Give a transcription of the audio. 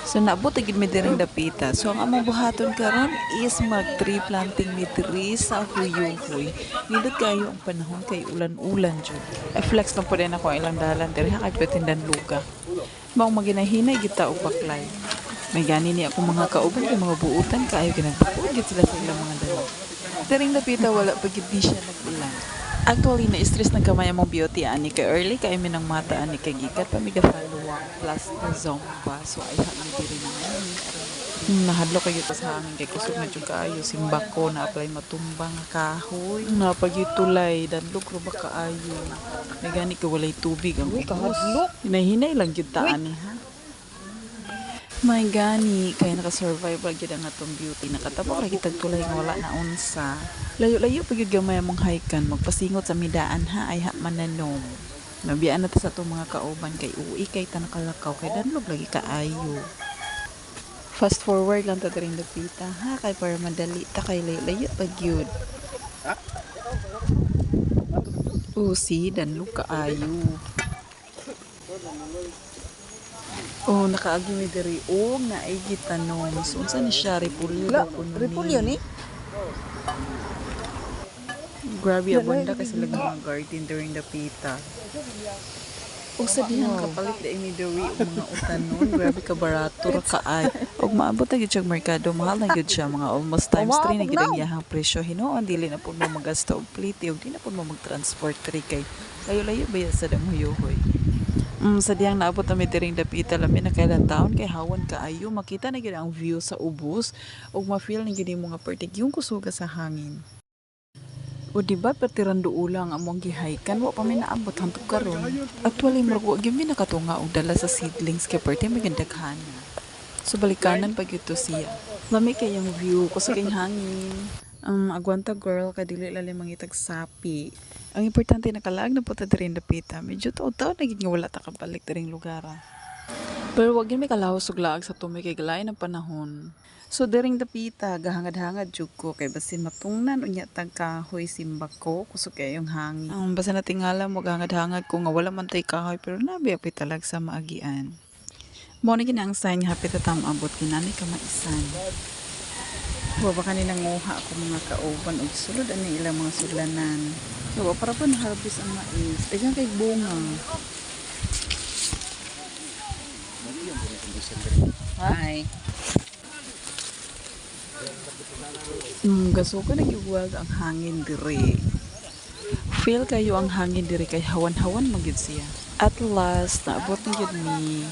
So naabot agad mi diring dapita. So ang among buhaton karon is mag tree planting ni diri sa Huyuhoy. Nindot kayo ang panahon kay ulan-ulan jud. I flex na po din ako ang ilang dalan diri ha kay petindan luga. Mao maginahinay kita og baklay. May gani ni ako mga kauban kay mga buutan kaayo ginagbuod gid sila sa ilang mga dala. Diring dapita wala pa gid ni siya nag-ulan. Actually, na-stress na kamay among beauty ani kay early kay mi nang mata ani kay gikat pa mi follow plus na zomba. So ay mi diri na ani. Nahadlo kayo sa hangin kay kusog na jud kaayo simba ko na apply matumbang kahoy. Na pagyutulay danlog ro ba kaayo. May gani ka walay tubig ang kahadlok. Hinahinay lang gyud ta ani ha. May gani kay naka-survive ra gyud ang atong beauty nakatapok ra kitag tulay nga wala na unsa. Layo-layo pa gyud gamay among hikan magpasingot sa midaan ha ay ha mananom. Nabiyaan na ta sa atong mga kauban kay uwi kay ta nakalakaw kay danlog lagi kaayo. Fast forward lang ta diring dapita ha kay para madali ta kay layo-layo pa gyud. Si danlog kaayo. Oh, nakaagi mi diri og naay gitanom. So, unsa ni siya repulyo kuno ni? Repulyo ni? Grabe abunda kasi lang mga garden during the pita. O sa dihang kapalit da ini diri og mga utanon, grabe ka barato ra kaay. Og maabot na gyud siya merkado, mahal na gyud siya mga almost times 3 na gyud ang iyahang presyo. Hinuon dili na pud mo magasto og plite og di na pud mo mag-transport diri kay layo-layo ba sa Huyuhoy. Sa diyang naabot na diring dapita lami na kailan taon kay hawan kaayo makita na gyud ang view sa ubos ug ma-feel na gyud mo nga pertig yung kusuga sa hangin. O diba patirando ulang among gihaykan wa pa may naabot hangtod karon. Actually murag wa gyud mi nakatunga og dala sa seedlings kay perti may gandaghan. So balikanan pa gyud to siya. Lami kay yung view kusog ang hangin. Agwanta girl kay dili lalim mangitag sapi. Ang importante nakalaag na po ta diri dapita. Medyo taon-taon na gid nga wala ta kabalik diring lugar. Pero wag gyud mi kalahos og laag sa tumi kay galain ang panahon. So diring dapita gahangad-hangad jud ko kay basin matungnan unya tag kahoy simba ko kusog kay yung hangin. Basta natingala mo gahangad-hangad ko nga wala man tay kahoy pero nabi apay talag sa maagian. Mo na gid ang sign nga hapit ta abot kinani ka maisan. Baka nilang nguha ako mga kauban og sulod ani ilang mga sudlanan. So para pa na-harvest ang mais. Daghang kay bunga. Hi. Gaso ka nag-iwag ang hangin diri. Feel kayo ang hangin diri kay hawan-hawan magid siya. At last, naabot na gyud ni